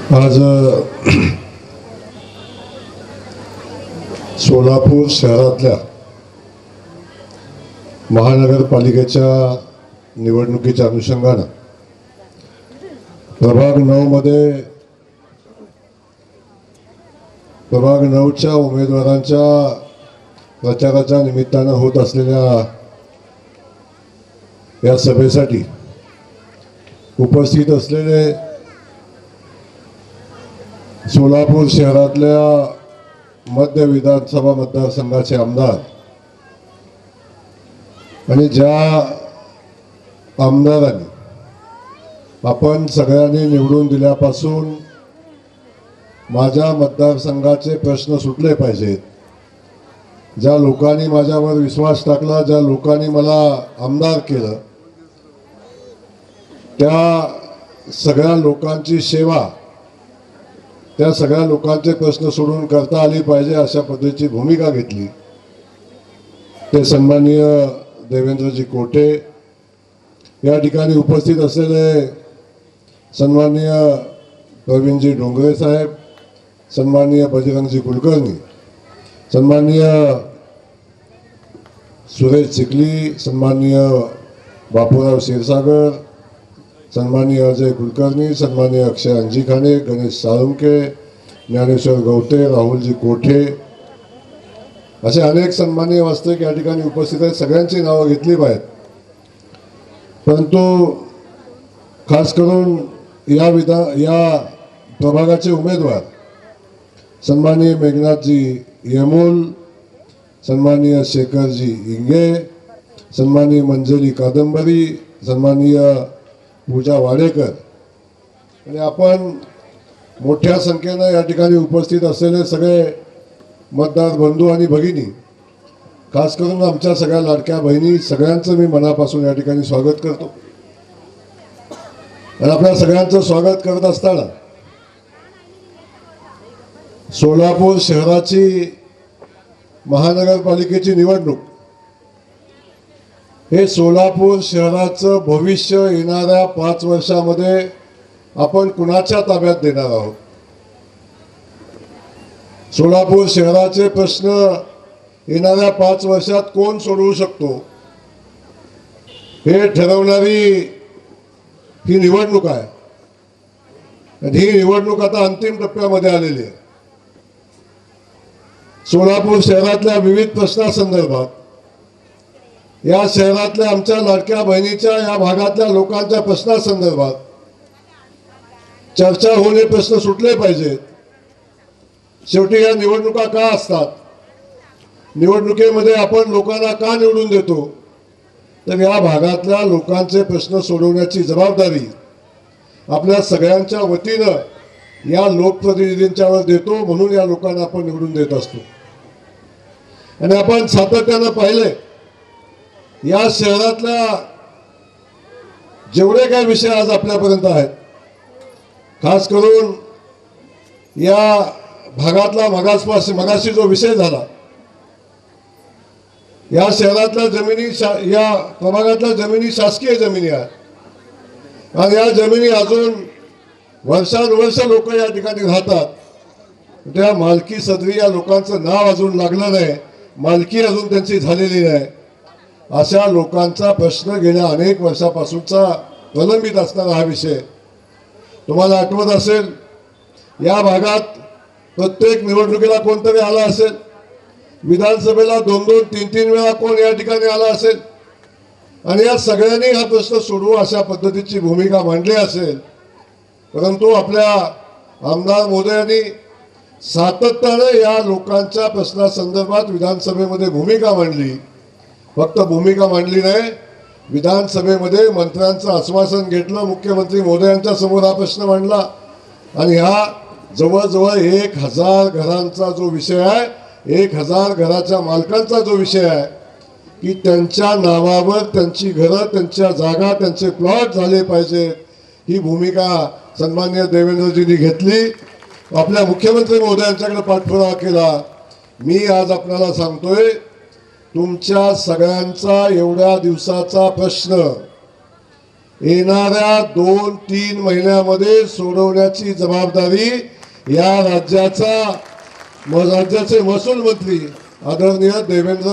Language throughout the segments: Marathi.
आज सोलापूर शहरातल्या महानगरपालिकेच्या निवडणुकीच्या अनुषंगानं प्रभाग 9 मध्ये प्रभाग 9च्या उमेदवारांच्या प्रचाराच्या निमित्तानं होत असलेल्या या सभेसाठी उपस्थित असलेले सोलापूर शहरातल्या मध्य विधानसभा मतदारसंघाचे आमदार आणि ज्या आमदारांनी आपण सगळ्यांनी निवडून दिल्यापासून माझ्या मतदारसंघाचे प्रश्न सुटले पाहिजेत, ज्या लोकांनी माझ्यावर विश्वास टाकला, ज्या लोकांनी मला आमदार केलं, त्या सगळ्या लोकांची सेवा, त्या सगळ्या लोकांचे प्रश्न सोडून करता आली पाहिजे अशा पद्धतीची भूमिका घेतली ते सन्माननीय देवेंद्रजी कोठे, या ठिकाणी उपस्थित असलेले सन्माननीय प्रवीणजी डोंगरे साहेब, सन्माननीय बजरंगजी कुलकर्णी, सन्माननीय सुरेश चिखली, सन्माननीय बापूराव क्षीरसागर, सन्माननीय अजय कुलकर्णी, सन्माननीय अक्षय अंजिखाने, गणेश साळुंके, ज्ञानेश्वर गवते, राहुलजी कोठे, असे अनेक सन्माननीय वास्तविक या ठिकाणी उपस्थित आहेत. सगळ्यांची नावं घेतली पाहिजेत, परंतु खास करून या प्रभागाचे उमेदवार सन्माननीय मेघनाथजी यमोल, सन्माननीय शेखरजी इंगे, सन्माननीय मंजरी कादंबरी, सन्माननीय पूजा वाडेकर आणि आपण मोठ्या संख्येनं या ठिकाणी उपस्थित असलेले सगळे मतदार बंधू आणि भगिनी, खास करून आमच्या सगळ्या लाडक्या बहिणी, सगळ्यांचं मी मनापासून या ठिकाणी स्वागत करतो. आणि आपल्या सगळ्यांचं स्वागत करत असताना सोलापूर शहराची महानगरपालिकेची निवडणूक हे सोलापूर शहराचं भविष्य येणाऱ्या 5 वर्षामध्ये आपण कुणाच्या ताब्यात देणार आहोत. सोलापूर शहराचे प्रश्न येणाऱ्या 5 वर्षात कोण सोडवू शकतो हे ठरवणारी ही निवडणूक आहे. आणि ही निवडणूक आता अंतिम टप्प्यामध्ये आलेली आहे. सोलापूर शहरातल्या विविध प्रश्नासंदर्भात, या शहरातल्या आमच्या लाडक्या बहिणीच्या, या भागातल्या लोकांच्या प्रश्नासंदर्भात चर्चा होणे, प्रश्न सुटले पाहिजेत. शेवटी या निवडणुका का असतात? निवडणुकीमध्ये आपण लोकांना का निवडून देतो? तर या भागातल्या लोकांचे प्रश्न सोडवण्याची जबाबदारी आपल्या सगळ्यांच्या वतीनं या लोकप्रतिनिधींच्यावर देतो, म्हणून या लोकांना आपण निवडून देत असतो. आणि आपण सातत्यानं पाहिले, या शहरातल्या जेवढे काही विषय आज आपल्यापर्यंत आहेत, खास करून या भागातला मगाशी जो विषय झाला, या शहरातल्या जमिनी, या प्रभागातल्या जमिनी शासकीय जमिनी आहेत आणि या जमिनी अजून वर्षानुवर्ष लोक या ठिकाणी राहतात. त्या मालकी सदरी या लोकांचं नाव अजून लागलं नाही, मालकी अजून त्यांची झालेली नाही. अशा लोकांचा प्रश्न गेल्या अनेक वर्षापासूनचा प्रलंबित असणारा हा विषय. तुम्हाला आठवत असेल, या भागात प्रत्येक निवडणुकीला कोणतरी आला असेल, विधानसभेला 2-2, 3-3 वेळा कोण या ठिकाणी आला असेल आणि या सगळ्यांनी हा प्रश्न सोडवू अशा पद्धतीची भूमिका मांडली असेल. परंतु आपल्या आमदार महोदयांनी सातत्याने या लोकांच्या प्रश्नासंदर्भात विधानसभेमध्ये भूमिका मांडली. फक्त भूमिका मांडली नाही, विधानसभेमध्ये मंत्र्यांचं आश्वासन घेतलं, मुख्यमंत्री महोदयांच्या समोर हा प्रश्न मांडला आणि हा जवळजवळ 1000 घरांचा जो विषय आहे, 1000 घराच्या मालकांचा जो विषय आहे की त्यांच्या नावावर त्यांची घरं, त्यांच्या जागा, त्यांचे प्लॉट झाले पाहिजेत, ही भूमिका सन्माननीय देवेंद्रजींनी घेतली. आपल्या मुख्यमंत्री महोदयांच्याकडे पाठपुरावा केला. मी आज आपल्याला सांगतोय, तुमच्या सगळ्यांचा एवढ्या दिवसाचा प्रश्न येणाऱ्या 2-3 महिन्यामध्ये सोडवण्याची जबाबदारी या राज्याचे महसूल मंत्री आदरणीय देवेंद्र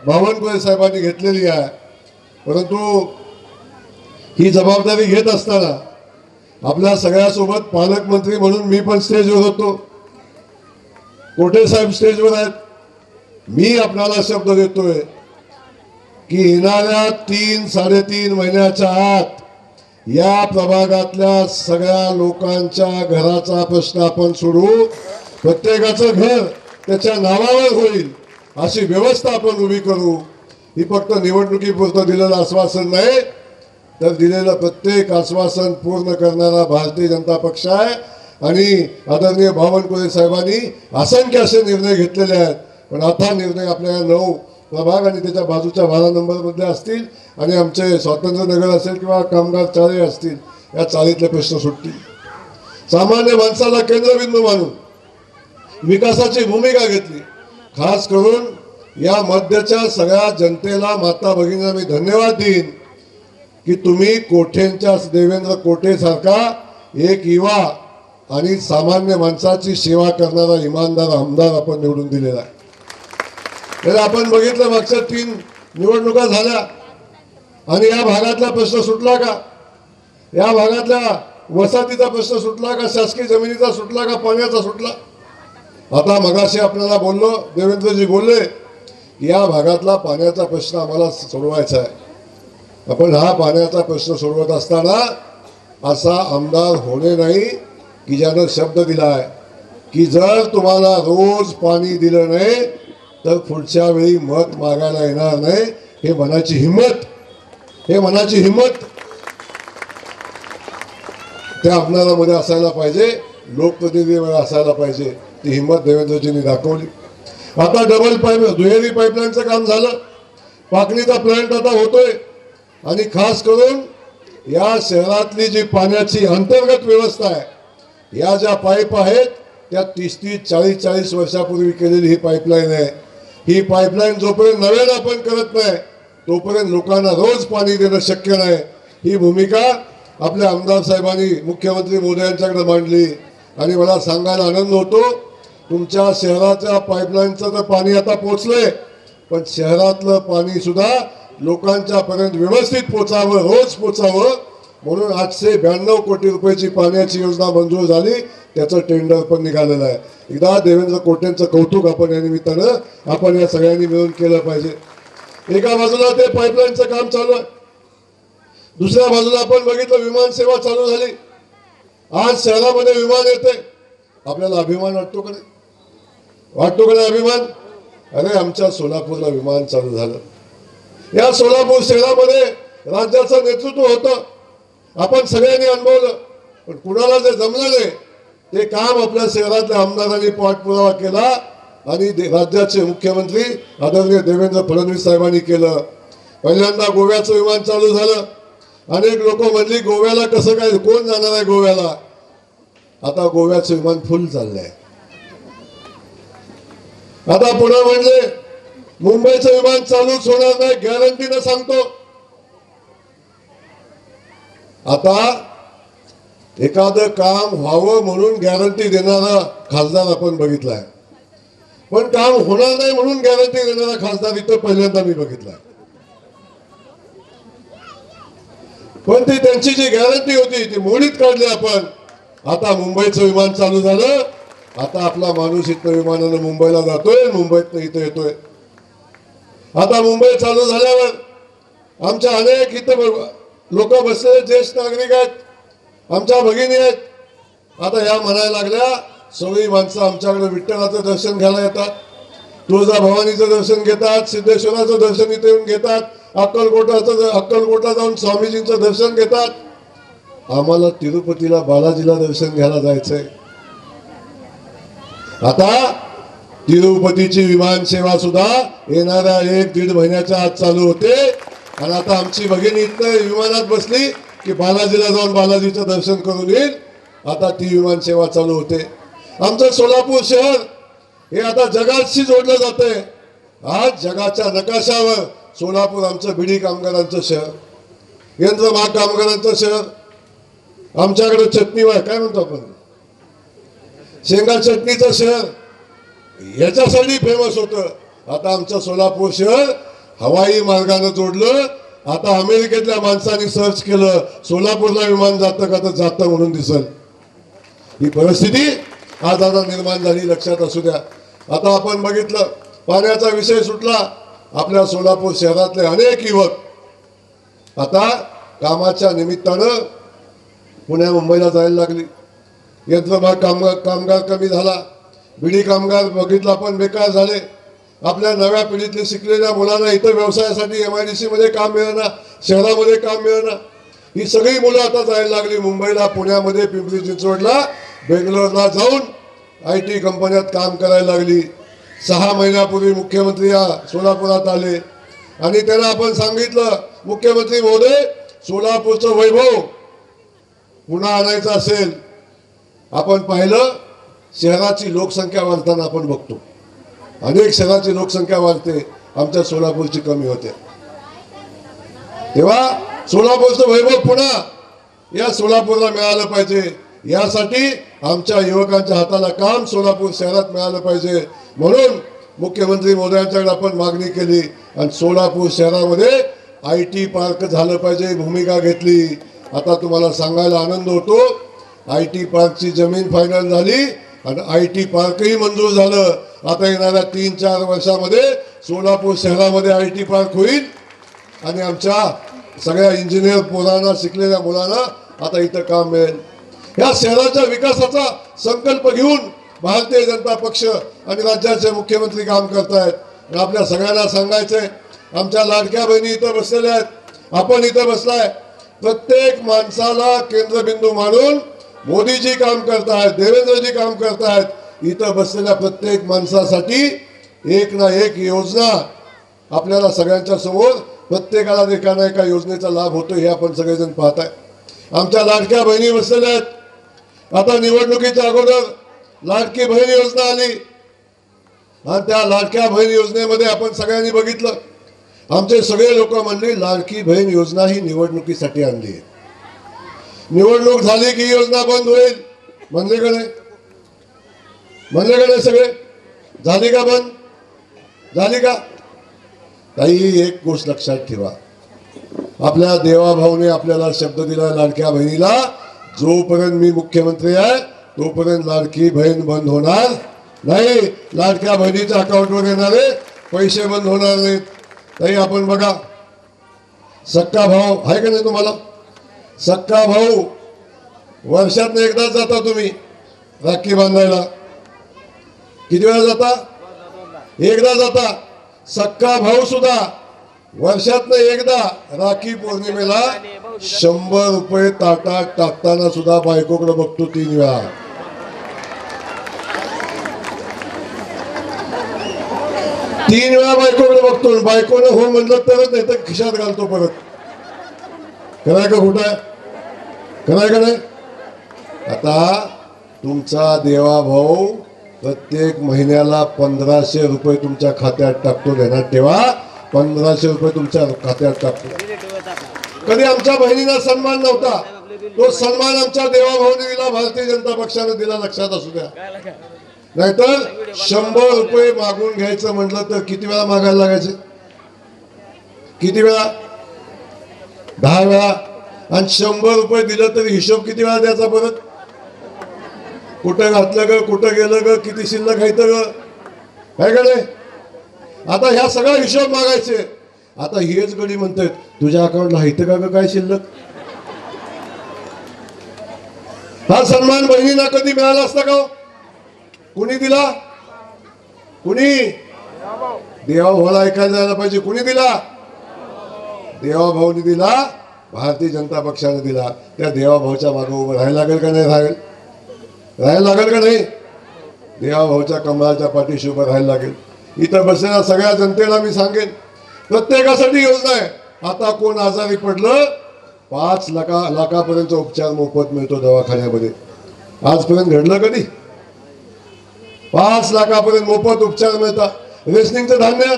बावनकुळे साहेबांनी घेतलेली आहे. परंतु ही जबाबदारी घेत असताना आपल्या सगळ्यासोबत पालकमंत्री म्हणून मी पण स्टेजवर होतो, कोठे साहेब स्टेजवर आहेत. मी आपल्याला शब्द देतोय की येणाऱ्या 3-3.5 महिन्याच्या आत या प्रभागातल्या सगळ्या लोकांच्या घराचा प्रश्न आपण सोडवू. प्रत्येकाचं घर त्याच्या नावावर होईल अशी व्यवस्था आपण उभी करू. ही फक्त निवडणुकीपुरतं दिलेलं आश्वासन नाही, तर दिलेलं प्रत्येक आश्वासन पूर्ण करणारा भारतीय जनता पक्ष आहे. आणि आदरणीय बावनकुळे साहेबांनी असंख्य असे निर्णय घेतलेले आहेत. पण आता निर्णय आपल्या 9 प्रभाग आणि त्याच्या बाजूच्या 12 नंबरमधले असतील आणि आमचे स्वातंत्र्यनगर असेल किंवा कामगार चाळे असतील, या चाळीतले प्रश्न सुटतील. सामान्य माणसाला केंद्रबिंदू मानून विकासाची भूमिका घेतली. खास करून या मध्यच्या सगळ्या जनतेला, माता भगिनींना मी धन्यवाद देईन की तुम्ही कोठेंच्या देवेंद्र कोठे सारखा एक युवा आणि सामान्य माणसाची सेवा करणारा इमानदार आमदार आपण निवडून दिलेला आहे. तर आपण बघितलं मागच्या 3 निवडणुका झाल्या आणि या भागातला प्रश्न सुटला का? या भागातल्या वसाहतीचा प्रश्न सुटला का? शासकीय जमिनीचा सुटला का? पाण्याचा सुटला? आता मगाशी आपल्याला बोललो, देवेंद्रजी बोलले की या भागातला पाण्याचा प्रश्न आम्हाला सोडवायचा आहे. आपण हा पाण्याचा प्रश्न सोडवत असताना असा आमदार होणे नाही की ज्यानं शब्द दिला आहे की जर तुम्हाला रोज पाणी दिलं नाही तर पुढच्या वेळी मत मागायला येणार नाही. हे मनाची हिंमत त्या आमदारामध्ये असायला पाहिजे, लोकप्रतिनिधीमध्ये असायला पाहिजे. ती हिंमत देवेंद्रजींनी दाखवली. आता दुहेरी पाईपलाईनचं काम झालं, पाकणीचा प्लॅन्ट आता होतोय आणि खास करून या शहरातली जी पाण्याची अंतर्गत व्यवस्था आहे, या ज्या पाईप आहेत त्या 30-30, 40-40 वर्षापूर्वी केलेली ही पाईपलाईन आहे. ही पाईपलाईन जोपर्यंत नव्यानं आपण करत नाही तोपर्यंत लोकांना रोज पाणी देणं शक्य नाही. ही भूमिका आपल्या आमदार साहेबांनी मुख्यमंत्री मोदयांच्याकडे मांडली आणि मला सांगायला आनंद होतो तुमच्या शहराच्या पाईपलाईनचं तर पाणी आता पोचलंय, पण शहरातलं पाणी सुद्धा लोकांच्या पर्यंत व्यवस्थित पोचावं, रोज पोचावं म्हणून 892 कोटी रुपयाची पाण्याची योजना मंजूर झाली. त्याचं टेंडर पण निघालेलं आहे. एकदा देवेंद्र कोटेंचं कौतुक आपण या निमित्तानं आपण या सगळ्यांनी मिळून केलं पाहिजे. एका बाजूला ते पाईपलाईनचं काम चालू आहे, दुसऱ्या बाजूला आपण बघितलं विमान सेवा चालू झाली. आज शहरामध्ये विमान येते, आपल्याला अभिमान वाटतो का नाही? अभिमान? अरे आमच्या सोलापूरला विमान चालू झालं. या सोलापूर शहरामध्ये राज्याचं नेतृत्व होतं, आपण सगळ्यांनी अनुभवलं. पण कुणाला जे जमलं नाही ते काम आपल्या शहरातल्या आमदारांनी पाठपुरावा केला आणि राज्याचे मुख्यमंत्री आदरणीय देवेंद्र फडणवीस साहेबांनी केलं. पहिल्यांदा गोव्याचं विमान चालू झालं. अनेक लोक म्हणली गोव्याला कसं काय, कोण जाणार आहे गोव्याला? आता गोव्याचं विमान फुल चाललंय. आता पुन्हा म्हणले मुंबईचं विमान चालूच होणार नाही, गॅरंटीनं सांगतो. आता एखादं काम व्हावं म्हणून गॅरंटी देणारा खासदार आपण बघितलाय, पण काम होणार नाही म्हणून गॅरंटी देणारा खासदार इथं पहिल्यांदा मी बघितलाय. पण ती त्यांची जी गॅरंटी होती ती मोडीत काढली आपण. आता मुंबईचं विमान चालू झालं, आता आपला माणूस इथं विमानानं मुंबईला जातोय, मुंबईतनं इथं येतोय. आता मुंबई चालू झाल्यावर आमच्या अनेक इथं लोक बसलेले ज्येष्ठ नागरिक आहेत, आमच्या भगिनी आहेत. आता या म्हणायला लागल्या सगळी माणसं आमच्याकडे विठ्ठलाचं दर्शन घ्यायला येतात, तुळजाभवानीचं दर्शन घेतात, सिद्धेश्वराचं दर्शन इथे येऊन घेतात, अक्कलकोटला जाऊन स्वामीजींचं दर्शन घेतात. आम्हाला तिरुपतीला बालाजीला दर्शन घ्यायला जायचंय. आता तिरुपतीची विमान सेवा सुद्धा येणाऱ्या 1-1.5 महिन्याच्या आत चालू होते. आणि आता आमची भगिनी इथं विमानात बसली की बालाजीला जाऊन बालाजीचं दर्शन करून येईल. आता ती विमान सेवा चालू होते. आमचं सोलापूर शहर हे आता जगाशी जोडलं जातंय. आज जगाच्या नकाशावर सोलापूर आमचं बिडी कामगारांचं शहर. यंत्रमाग कामगारांचं शहर, आमच्याकडे चटणी काय म्हणतो आपण, शेंगा चटणीचं शहर, याच्यासाठी फेमस होतं. आता आमचं सोलापूर शहर हवाई मार्गाने जोडलं. आता अमेरिकेतल्या माणसांनी सर्च केलं सोलापूरला विमान जातं का, तर जातं म्हणून दिसल. ही परिस्थिती आज आता निर्माण झाली, लक्षात असू द्या. आता आपण बघितलं पाण्याचा विषय सुटला. आपल्या सोलापूर शहरातले अनेक युवक आता कामाच्या निमित्तानं पुण्या मुंबईला जायला लागली. यंत्रमाग कामगार कमी झाला. बिडी कामगार बघितला पण बेकार झाले. आपल्या नव्या पिढीतले शिकलेल्या मुलांना इतर व्यवसायासाठी MIDC मध्ये काम मिळेना, शहरामध्ये काम मिळेना. ही सगळी मुलं आता जायला लागली मुंबईला, पुण्यामध्ये, पिंपरी चिंचवडला, बेंगलोरला जाऊन IT कंपन्यात काम करायला लागली. 6 महिन्यापूर्वी मुख्यमंत्री या सोलापुरात आले आणि त्यांना आपण सांगितलं, मुख्यमंत्री महोदय, सोलापूरचं वैभव पुन्हा आणायचं असेल. आपण पाहिलं शहराची लोकसंख्या वाढताना आपण बघतो, अनेक शहराची लोकसंख्या वाढते, आमच्या सोलापूरची कमी होते. तेव्हा सोलापूरचं वैभव पुन्हा या सोलापूरला मिळालं पाहिजे. यासाठी आमच्या युवकांच्या हाताला काम सोलापूर शहरात मिळालं पाहिजे. म्हणून मुख्यमंत्री महोदयांच्याकडे आपण मागणी केली आणि सोलापूर शहरामध्ये IT पार्क झालं पाहिजे भूमिका घेतली. आता तुम्हाला सांगायला आनंद होतो, IT पार्कची जमीन फायनल झाली आणि IT पार्कही मंजूर झालं. आता येणाऱ्या 3-4 वर्षामध्ये सोलापूर शहरामध्ये IT पार्क होईल आणि आमच्या सगळ्या इंजिनियर पोरांना, शिकलेल्या मुलांना आता इथं काम मिळेल. या शहराच्या विकासाचा संकल्प घेऊन भारतीय जनता पक्ष आणि राज्याचे मुख्यमंत्री काम करतायत. आपल्या सगळ्यांना सांगायचंय, आमच्या लाडक्या बहिणी इथं बसलेल्या आहेत, आपण इथं बसलाय. प्रत्येक माणसाला केंद्रबिंदू मानून मोदीजी काम करतायत, देवेंद्रजी काम करतायत. इथं बसलेल्या प्रत्येक माणसासाठी एक ना एक योजना आपल्याला सगळ्यांच्या समोर, प्रत्येकाला एका ना एका योजनेचा लाभ होतो हे आपण सगळेजण पाहताय. आमच्या लाडक्या बहिणी बसलेल्या आहेत. आता निवडणुकीच्या अगोदर लाडकी बहीण योजना आली आणि त्या लाडक्या बहीण योजनेमध्ये आपण सगळ्यांनी बघितलं, आमचे सगळे लोक म्हणले लाडकी बहीण योजना ही निवडणुकीसाठी आणली आहे. निवडणूक झाली की योजना बंद होईल म्हणले का नाही? म्हणले का नाही? सगळे झाली का बंद? झाली का? काही एक गोष्ट लक्षात ठेवा, आपल्या देवाभाऊने आपल्याला शब्द दिला लाडक्या बहिणीला, जोपर्यंत मी मुख्यमंत्री आहे तोपर्यंत लाडकी बहीण बंद होणार नाही. लाडक्या बहिणीच्या अकाउंटवर येणारे पैसे बंद होणार नाहीत. ताई आपण बघा, सक्का भाऊ आहे का नाही तुम्हाला? सक्का भाऊ वर्षातनं एकदाच जाता तुम्ही राखी बांधायला. किती वेळा जाता? एकदा जाता. सक्का भाऊ सुद्धा वर्षातनं एकदा राखी पौर्णिमेला 100 रुपये ताटात टाकताना सुद्धा बायकोकडे बघतो 3 वेळा. तीन वेळा बायकोकडे बघतो. बायकोने हो म्हणलं तरच, नाही तर खिशात घालतो परत. कराय का खोटं आहे? कराय का नाही? आता तुमचा देवा भाऊ प्रत्येक महिन्याला 1500 रुपये तुमच्या खात्यात टाकतो. ध्यानात ठेवा, 1500 रुपये तुमच्या खात्यात टाकतो. कधी आमच्या बहिणीला सन्मान नव्हता, तो सन्मान आमच्या देवाभाऊने दिला, भारतीय जनता पक्षाने दिला, लक्षात असू द्या. नाहीतर 100 रुपये मागून घ्यायचं म्हटलं तर किती वेळा मागायला लागायचे? किती वेळा? 10 वेळा. आणि 100 रुपये दिलं तरी हिशोब किती वेळा द्यायचा परत? कुठं घातलं ग, कुठं गेलं ग, किती शिल्लक आहे ग, काय का नाही? आता ह्या सगळा हिशोब मागायचे. आता हेच गडी म्हणतात तुझ्या अकाउंटला आहे का ग काय शिल्लक? हा सन्मान बहिणींना कधी मिळाला असता का? कुणी दिला? कुणी? देवाभाऊला ऐकायला जायला पाहिजे. कुणी दिला? देवाभाऊने दिला, भारतीय जनता पक्षाने दिला. त्या देवाभाऊच्या मागे उभं राहायला लागेल का नाही? राहायला लागेल का नाही? देवाभाऊच्या कमळाच्या पाठीशी उभं राहायला लागेल. इथं बसलेल्या सगळ्या जनतेला मी सांगेन, प्रत्येकासाठी योजना आहे. आता कोण आजारी पडलं 5 लाखापर्यंत उपचार मोफत मिळतो दवाखान्यामध्ये. आजपर्यंत घडलं कधी? 5 लाखापर्यंत मोफत उपचार मिळतात. रेशनिंगचं धान्य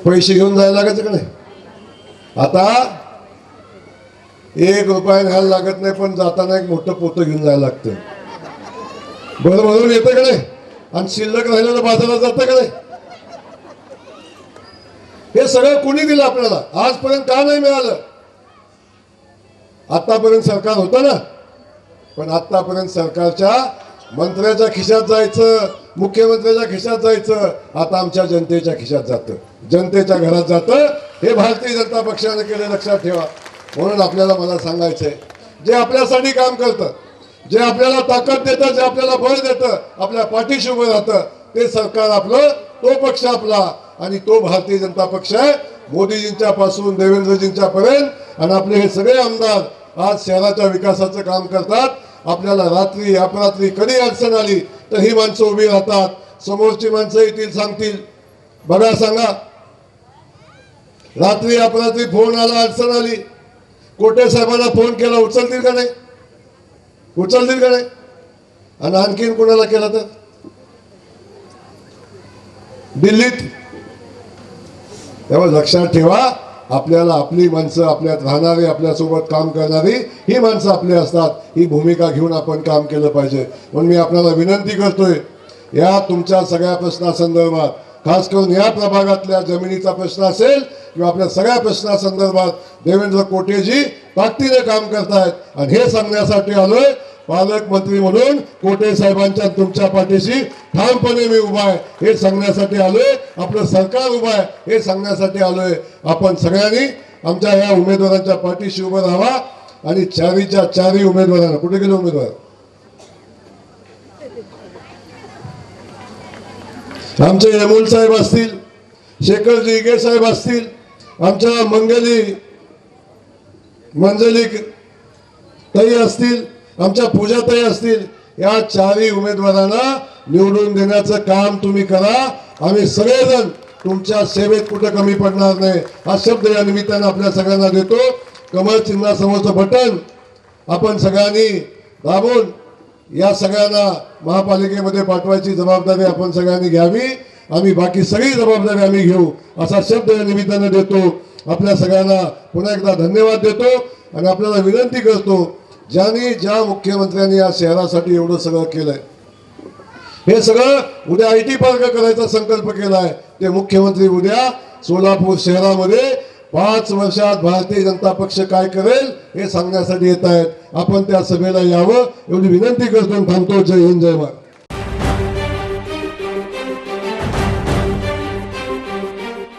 पैसे घेऊन जायला लागायचं का नाही? आता 1 रुपया न्यायला लागत नाही, पण जाताना एक मोठं पोतं घेऊन जायला लागतं. बरं म्हणून येतं का नाही? आणि शिल्लक राहिलेलं बाजारात जातं का नाही? हे सगळं कुणी दिलं आपल्याला? आजपर्यंत का नाही मिळालं? आतापर्यंत सरकार होतं ना, पण आतापर्यंत सरकारच्या मंत्र्याच्या खिशात जायचं, मुख्यमंत्र्याच्या खिशात जायचं. आता आमच्या जनतेच्या खिशात जातं, जनतेच्या घरात जातं. हे भारतीय जनता पक्षाने केले, लक्षात ठेवा. म्हणून आपल्याला मला सांगायचंय, जे आपल्यासाठी काम करतं, जे आपल्याला ताकद देतं, जे आपल्याला बळ देतं, आपल्या पाठीशी उभं राहतं, ते सरकार आपलं, तो पक्ष आपला. आणि तो भारतीय जनता पक्ष आहे. मोदीजींच्या पासून देवेंद्रजींच्या पर्यंत. आणि आपले हे सगळे आमदार आज शहराच्या विकासाचं काम करतात. आपल्याला रात्री अपरात्री कधी अडचण आली तर ही माणसं उभी राहतात. समोरची माणसं येतील, सांगतील. बघा, सांगा, रात्री अपरात्री फोन आला, अडचण आली, कोटे साहेबांना फोन केला, उचलतील का नाही? उचलतील का नाही? आणि आणखीन कोणाला केला तर दिल्लीत. तेव्हा लक्षात ठेवा, आपल्याला आपली माणसं, आपल्यात राहणारी, आपल्यासोबत काम करणारी ही माणसं आपली असतात. ही भूमिका घेऊन आपण काम केलं पाहिजे. म्हणून मी आपल्याला विनंती करतोय, या तुमच्या सगळ्या प्रश्नासंदर्भात, खास करून या प्रभागातल्या जमिनीचा प्रश्न असेल किंवा आपल्या सगळ्या प्रश्नासंदर्भात देवेंद्र कोटेजी ताकदीने काम करतायत. आणि हे सांगण्यासाठी आलोय, पालकमंत्री म्हणून कोटे साहेबांच्या तुमच्या पाठीशी ठामपणे मी उभा आहे, हे सांगण्यासाठी आलोय. आपलं सरकार उभं आहे हे सांगण्यासाठी आलोय. आपण सगळ्यांनी आमच्या या उमेदवारांच्या पाठीशी उभं राहावा. आणि चारीच्या चारी उमेदवारांना, कुठे गेले उमेदवार? आमचे अमोल साहेब असतील, शेखरजी इगे साहेब असतील, आमच्या मंजली ताई असतील, आमच्या पूजाताई असतील, या चारही उमेदवारांना निवडून देण्याचं काम तुम्ही करा. आम्ही सगळेजण तुमच्या सेवेत कुठे कमी पडणार नाही, हा शब्द या निमित्तानं आपल्या सगळ्यांना देतो. कमळ चिन्हासमोरचं बटन आपण सगळ्यांनी दाबून या सगळ्यांना महापालिकेमध्ये पाठवायची जबाबदारी आपण सगळ्यांनी घ्यावी. आम्ही बाकी सगळी जबाबदारी आम्ही घेऊ, असा शब्द या निमित्तानं देतो. आपल्या सगळ्यांना पुन्हा एकदा धन्यवाद देतो. आणि आपल्याला विनंती करतो, ज्या मुख्यमंत्र्यांनी या शहरासाठी एवढं सगळं केलंय, हे सगळं उद्या IT पार्क करायचा संकल्प केलाय, ते मुख्यमंत्री उद्या सोलापूर शहरामध्ये 5 वर्षात भारतीय जनता पक्ष काय करेल हे सांगण्यासाठी येत आहेत. आपण त्या सभेला यावं एवढी विनंती करतो. थांबतो. जय हिंद, जय महाराष्ट्र.